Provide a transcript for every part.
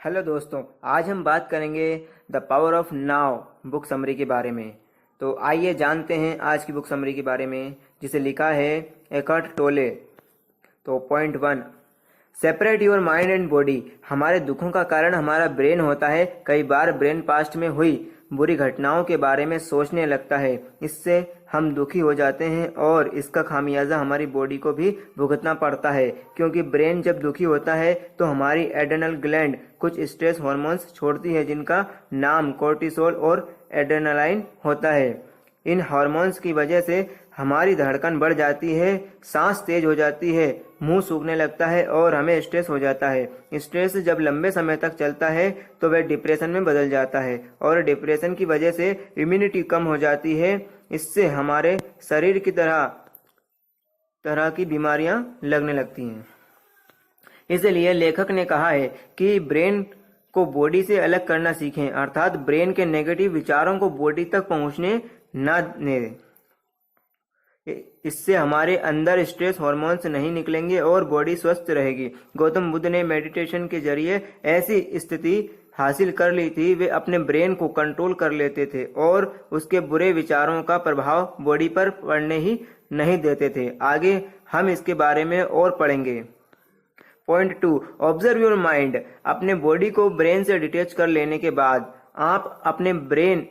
Hello दोस्तों, आज हम बात करेंगे the power of now book summary के बारे में। तो आइए जानते हैं आज की बुक समरी के बारे में, जिसे लिखा है एकर्ट टोले। तो point 1, separate your mind and body. हमारे दुखों का कारण हमारा ब्रेन होता है। कई बार ब्रेन पास्ट में हुई बुरी घटनाओं के बारे में सोचने लगता है। इससे हम दुखी हो जाते हैं और इसका खामियाजा हमारी बॉडी को भी भुगतना पड़ता है, क्योंकि ब्रेन जब दुखी होता है तो हमारी एड्रेनल ग्लैंड कुछ स्ट्रेस हार्मोन्स छोड़ती है, जिनका नाम कोर्टिसोल और एड्रेनालाइन होता है। इन हार्मोन्स की वजह से हमारी धड़कन बढ़ जाती है, सांस तेज हो जाती है, मुंह सूखने लगता है और हमें स्ट्रेस हो जाता है। स्ट्रेस जब लंबे समय तक चलता है तो वह डिप्रेशन में बदल जाता है और डिप्रेशन की वजह से इम्यूनिटी कम हो जाती है। इससे हमारे शरीर की तरह की बीमारियां लगने लगती हैं। इसलिए लेखक ने कहा है कि ब्रेन को बॉडी से अलग करना सीखें, अर्थात ब्रेन के नेगेटिव विचारों को बॉडी तक पहुंचने न दें। इससे हमारे अंदर स्ट्रेस हार्मोन्स नहीं निकलेंगे और बॉडी स्वस्थ रहेगी। गौतम बुद्ध ने मेडिटेशन के जरिए ऐसी स्थिति हासिल कर ली थी। वे अपने ब्रेन को कंट्रोल कर लेते थे और उसके बुरे विचारों का प्रभाव बॉडी पर पड़ने ही नहीं देते थे। आगे हम इसके बारे में और पढ़ेंगे। Point 2, observe your mind. अपने बॉडी को ब्रेन से डिटेच कर लेने के बाद आप अपने ब्रेन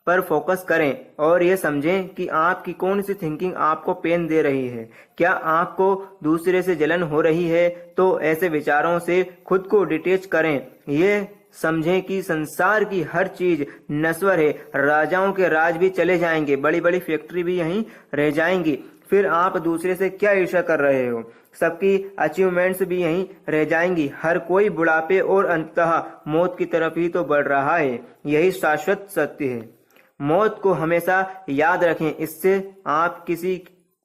पर फोकस करें और ये समझें कि आपकी कौन सी थिंकिंग आपको पेन दे रही है। क्या आपको दूसरे से जलन हो रही है? तो ऐसे विचारों से खुद को डिटेच करें। ये समझें कि संसार की हर चीज नश्वर है। राजाओं के राज भी चले जाएंगे, बड़ी बड़ी फैक्ट्री भी यहीं रह जाएंगी। फिर आप दूसरे से क्या ईर्ष्या कर रहे हो? सबकी अचीवमेंट्स भी यहीं रह जाएंगी। हर कोई बुढ़ापे और अंततः मौत की तरफ ही तो बढ़ रहा है। यही शाश्वत सत्य है। मौत को हमेशा याद रखें, इससे आप किसी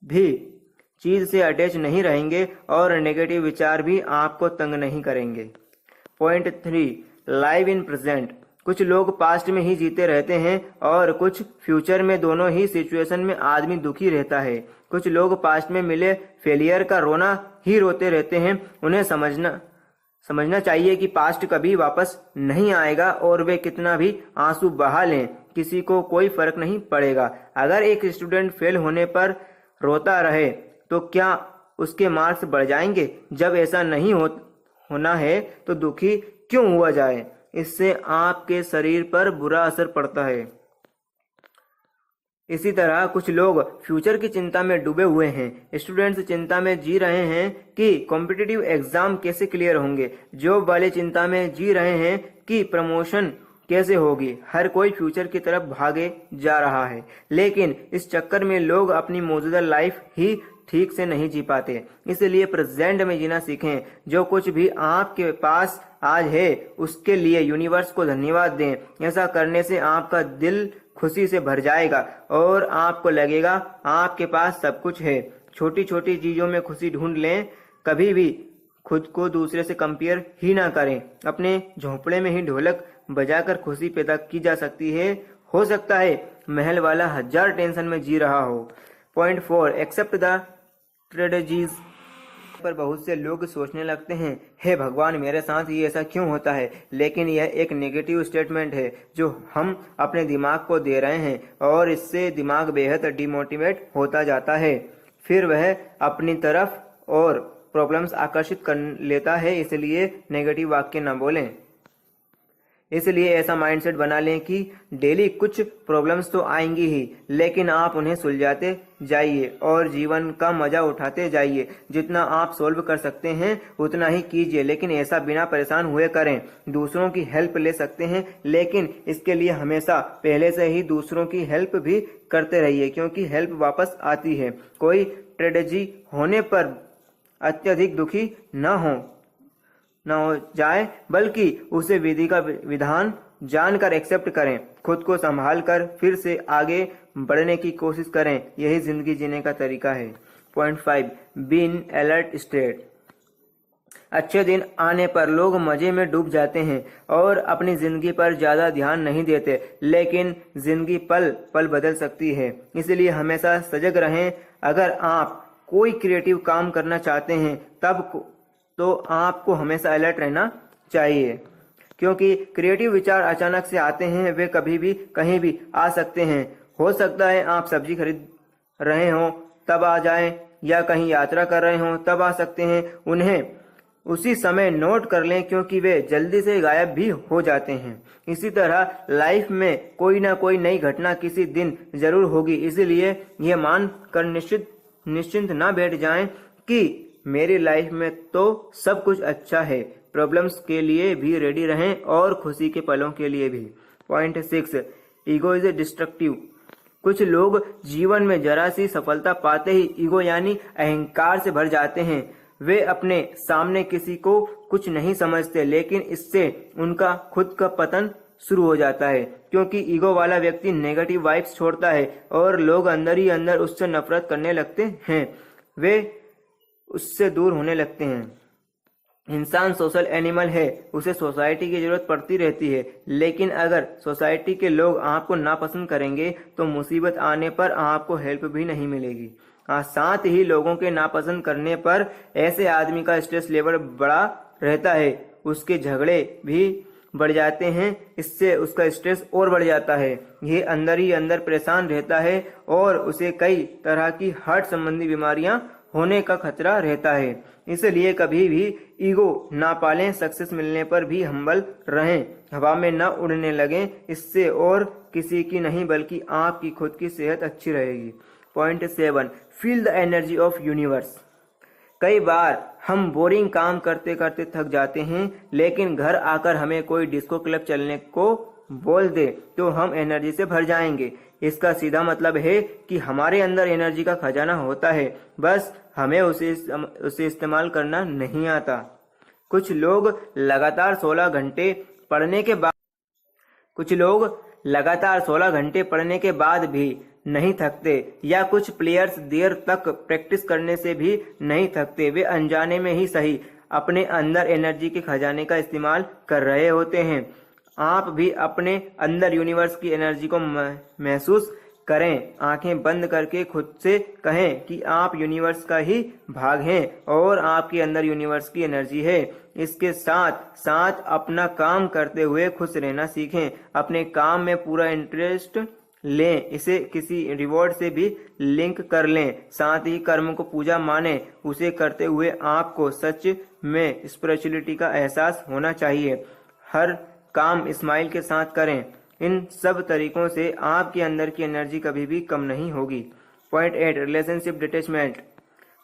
भी चीज से अटैच नहीं रहेंगे और नेगेटिव विचार भी आपको तंग नहीं करेंगे। Point 3, live in present. कुछ लोग पास्ट में ही जीते रहते हैं और कुछ फ्यूचर में। दोनों ही सिचुएशन में आदमी दुखी रहता है। कुछ लोग पास्ट में मिले फेलियर का रोना ही रोते रहते हैं। उन्हें समझना चाहिए कि पास्ट कभी वापस नहीं आएगा और वे कितना भी आंसू बहा लें, किसी को कोई फर्क नहीं पड़ेगा। अगर एक स्टूडेंट फेल होने पर रोता रहे तो क्या उसके मार्क्स बढ़ जाएंगे? जब ऐसा नहीं होना है तो दुखी क्यों हुआ जाए? इससे आपके शरीर पर बुरा असर पड़ता है। इसी तरह कुछ लोग फ्यूचर की चिंता में डूबे हुए हैं। स्टूडेंट्स चिंता में जी रहे हैं कि कॉम्पिटिटिव एग्जाम कैसे क्लियर होंगे। जॉब वाले चिंता में जी रहे हैं कि प्रमोशन कैसे होगी। हर कोई फ्यूचर की तरफ भागे जा रहा है, लेकिन इस चक्कर में लोग अपनी मौजूदा लाइफ ही ठीक से नहीं जी पाते। इसलिए प्रेजेंट में जीना सीखें। जो कुछ भी आपके पास आज है उसके लिए यूनिवर्स को धन्यवाद दें। ऐसा करने से आपका दिल खुशी से भर जाएगा और आपको लगेगा आपके पास सब कुछ है। छोटी छोटी चीजों में खुशी ढूंढ लें। कभी भी खुद को दूसरे से कंपेयर ही ना करें। अपने झोंपड़े में ही ढोलक बजाकर खुशी पैदा की जा सकती है। हो सकता है महल वाला 1000 टेंशन में जी रहा हो। Point 4, except the tragedies. पर बहुत से लोग सोचने लगते हैं, हे भगवान, मेरे साथ ये ऐसा क्यों होता है? लेकिन यह एक नेगेटिव स्टेटमेंट है जो हम अपने दिमाग को दे रहे हैं और इससे दिमाग बेहद डिमोटिवेट होता जाता है। फिर वह अपनी तरफ और प्रॉब्लम्स आकर्षित कर लेता है। इसलिए नेगेटिव वाक्य न बोलें। इसलिए ऐसा माइंडसेट बना लें कि डेली कुछ प्रॉब्लम्स तो आएंगी ही, लेकिन आप उन्हें सुलझाते जाइए और जीवन का मजा उठाते जाइए। जितना आप सोल्व कर सकते हैं उतना ही कीजिए, लेकिन ऐसा बिना परेशान हुए करें। दूसरों की हेल्प ले सकते हैं, लेकिन इसके लिए हमेशा पहले से ही दूसरों की हेल्प भी करते रहिए, क्योंकि हेल्प वापस आती है। कोई ट्रेजेडी होने पर अत्यधिक दुखी न हो जाए, बल्कि उसे विधि का विधान जानकर एक्सेप्ट करें। खुद को संभाल कर फिर से आगे बढ़ने की कोशिश करें। यही जिंदगी जीने का तरीका है। Point 5, be in alert state. अच्छे दिन आने पर लोग मजे में डूब जाते हैं और अपनी जिंदगी पर ज्यादा ध्यान नहीं देते, लेकिन जिंदगी पल पल बदल सकती है। इसलिए हमेशा सजग रहें। अगर आप कोई क्रिएटिव काम करना चाहते हैं तब तो आपको हमेशा अलर्ट रहना चाहिए। क्योंकि क्रिएटिव विचार अचानक से आते हैं, वे कभी भी कहीं भी आ सकते हैं। हो सकता है आप सब्जी खरीद रहे हो तब आ जाएं, या कहीं यात्रा कर रहे हो तब आ सकते हैं। उन्हें उसी समय नोट कर लें, क्योंकि वे जल्दी से गायब भी हो जाते हैं। इसी तरह लाइफ में कोई ना कोई नई घटना किसी दिन जरूर होगी, इसलिए यह मान कर निश्चिंत ना बैठ जाएं कि मेरी लाइफ में तो सब कुछ अच्छा है। प्रॉब्लम्स के लिए भी रेडी रहें और खुशी के पलों के लिए भी। Point 6, ego is destructive. कुछ लोग जीवन में जरा सी सफलता पाते ही ईगो यानी अहंकार से भर जाते हैं। वे अपने सामने किसी को कुछ नहीं समझते, लेकिन इससे उनका खुद का पतन शुरू हो जाता है, क्योंकि ईगो वाला व्यक्ति नेगेटिव वाइब्स छोड़ता है और लोग अंदर ही अंदर उससे नफरत करने लगते हैं। वे उससे दूर होने लगते हैं। इंसान सोशल एनिमल है, उसे सोसाइटी की जरूरत पड़ती रहती है, लेकिन अगर सोसाइटी के लोग आपको नापसंद करेंगे तो मुसीबत आने पर आपको हेल्प भी नहीं मिलेगी। साथ ही लोगों के नापसंद करने पर ऐसे आदमी का स्ट्रेस लेवल बड़ा रहता है, उसके झगड़े भी बढ़ जाते हैं, इससे उसका स्ट्रेस और बढ़ जाता है। ये अंदर ही अंदर परेशान रहता है और उसे कई तरह की हार्ट संबंधी बीमारियां होने का खतरा रहता है। इसलिए कभी भी ईगो ना पालें, सक्सेस मिलने पर भी हम्बल रहें, हवा में न उड़ने लगें, इससे और किसी की नहीं बल्कि आपकी खुद की सेहत अच्छी रहेगी। Point 7, feel the energy of universe. कई बार हम बोरिंग काम करते करते थक जाते हैं, लेकिन घर आकर हमें कोई डिस्को क्लब चलने को बोल दे तो हम एनर्जी से भर जाएंगे। इसका सीधा मतलब है कि हमारे अंदर एनर्जी का खजाना होता है, बस हमें उसे इस्तेमाल करना नहीं आता। कुछ लोग लगातार 16 घंटे पढ़ने के बाद भी नहीं थकते, या कुछ प्लेयर्स देर तक प्रैक्टिस करने से भी नहीं थकते। वे अनजाने में ही सही अपने अंदर एनर्जी के खजाने का इस्तेमाल कर रहे होते हैं। आप भी अपने अंदर यूनिवर्स की एनर्जी को महसूस करें। आंखें बंद करके खुद से कहें कि आप यूनिवर्स का ही भाग हैं और आपके अंदर यूनिवर्स की एनर्जी है। इसके साथ साथ अपना काम करते हुए खुश रहना सीखें। अपने काम में पूरा इंटरेस्ट लें, इसे किसी रिवॉर्ड से भी लिंक कर लें। साथ ही कर्म को पूजा माने, उसे करते हुए आपको सच में स्पिरिचुअलिटी का एहसास होना चाहिए। हर काम स्माइल के साथ करें। इन सब तरीकों से आपके अंदर की एनर्जी कभी भी कम नहीं होगी। Point 8, relationship detachment.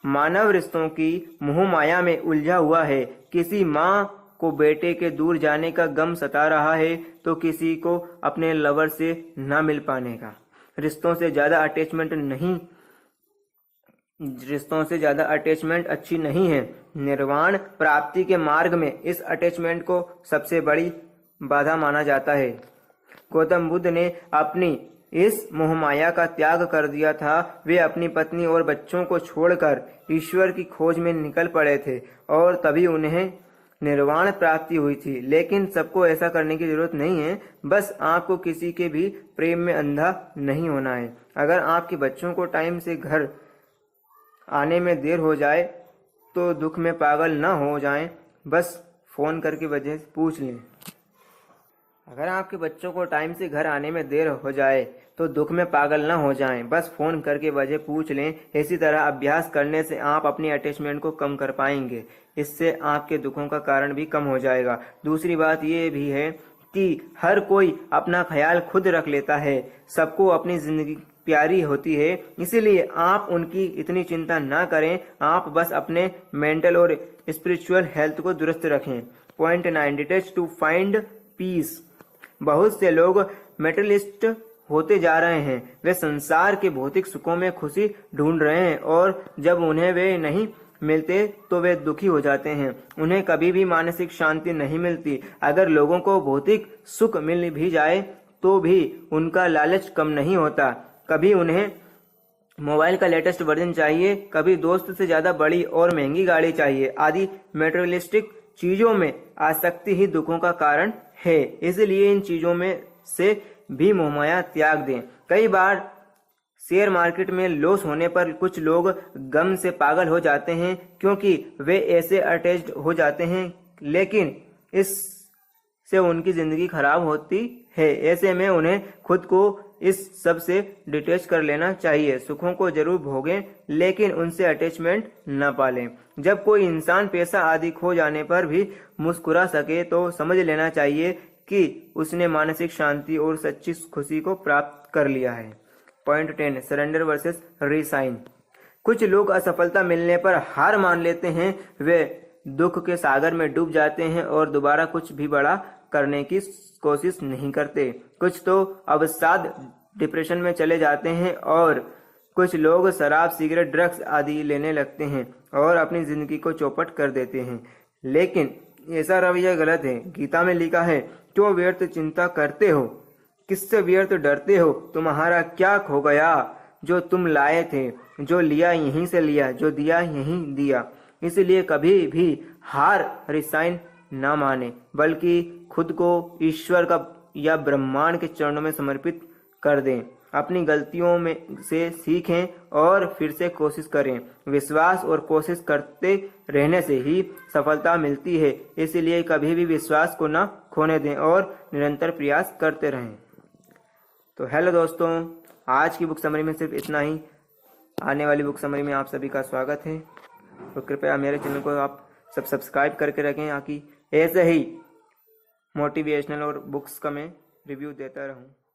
मानव रिश्तों की मोह माया में उलझा हुआ है। किसी माँ को बेटे के दूर जाने का गम सता रहा है तो किसी को अपने लवर से न मिल पाने का। रिश्तों से ज्यादा अटैचमेंट अच्छी नहीं है। निर्वाण प्राप्ति के मार्ग में इस अटैचमेंट को सबसे बड़ी बाधा माना जाता है। गौतम बुद्ध ने अपनी इस मोहमाया का त्याग कर दिया था। वे अपनी पत्नी और बच्चों को छोड़कर ईश्वर की खोज में निकल पड़े थे और तभी उन्हें निर्वाण प्राप्ति हुई थी। लेकिन सबको ऐसा करने की जरूरत नहीं है। बस आपको किसी के भी प्रेम में अंधा नहीं होना है। अगर आपके बच्चों को टाइम से घर आने में देर हो जाए तो दुख में पागल न हो जाएं, बस फोन करके वजह पूछ लें। अगर आपके बच्चों को टाइम से घर आने में देर हो जाए तो दुख में पागल न हो जाएं, बस फोन करके वजह पूछ लें। इसी तरह अभ्यास करने से आप अपनी अटैचमेंट को कम कर पाएंगे। इससे आपके दुखों का कारण भी कम हो जाएगा। दूसरी बात यह भी है कि हर कोई अपना ख्याल खुद रख लेता है। सबको अपनी जिंदगी प्यारी होती है, इसीलिए आप उनकी इतनी चिंता ना करें। आप बस अपने मेंटल और स्पिरिचुअल हेल्थ को दुरुस्त रखें। Point 9, detach to find peace. बहुत से लोग मेटलिस्ट होते जा रहे हैं। वे संसार के भौतिक सुखों में खुशी ढूंढ रहे हैं और जब उन्हें वे नहीं मिलते तो वे दुखी हो जाते हैं। उन्हें कभी भी मानसिक शांति नहीं मिलती। अगर लोगों को भौतिक सुख मिल भी जाए तो भी उनका लालच कम नहीं होता। कभी उन्हें मोबाइल का लेटेस्ट वर्जन चाहिए, कभी दोस्त से ज्यादा बड़ी और महंगी गाड़ी चाहिए आदि मेटेरियलिस्टिक चीजों में आसक्ति ही दुखों का कारण है। इसलिए इन चीजों में से भी मोहमाया त्याग दें। कई बार शेयर मार्केट में लॉस होने पर कुछ लोग गम से पागल हो जाते हैं, क्योंकि वे ऐसे अटैच्ड हो जाते हैं। लेकिन इस से उनकी जिंदगी खराब होती है। ऐसे में उन्हें खुद को इस सब से डिटैच कर लेना चाहिए। सुखों को जरूर भोगें, लेकिन उनसे अटैचमेंट न पालें। जब कोई इंसान पैसा आदि खो जाने पर भी मुस्कुरा सके तो समझ लेना चाहिए कि उसने मानसिक शांति और सच्ची खुशी को प्राप्त कर लिया है। Point 10, surrender versus resign. कुछ लोग असफलता मिलने पर हार मान लेते हैं। वे दुख के सागर में डूब जाते हैं और दोबारा कुछ भी बड़ा करने की कोशिश नहीं करते। कुछ तो अवसाद डिप्रेशन में चले जाते हैं और कुछ लोग शराब, सिगरेट, ड्रग्स आदि लेने लगते हैं और अपनी जिंदगी को चौपट कर देते हैं। लेकिन ऐसा रवैया गलत है। गीता में लिखा है, क्यों व्यर्थ चिंता करते हो, किससे व्यर्थ डरते हो, तुम्हारा क्या खो गया। जो तुम लाए थे, जो लिया यहीं से लिया, जो दिया यहीं दिया। इसलिए कभी भी हार, रिसाइन ना माने, बल्कि खुद को ईश्वर का या ब्रह्मांड के चरणों में समर्पित कर दें। अपनी गलतियों में से सीखें और फिर से कोशिश करें। विश्वास और कोशिश करते रहने से ही सफलता मिलती है। इसलिए कभी भी विश्वास को न खोने दें और निरंतर प्रयास करते रहें। तो हेलो दोस्तों, आज की बुक समरी में सिर्फ इतना ही। आने वाली बुक समरी में आप सभी का स्वागत है। तो कृपया मेरे चैनल को आप सब सब्सक्राइब करके रखें, ताकि ऐसे ही मोटिवेशनल और बुक्स का मैं रिव्यू देता रहूं।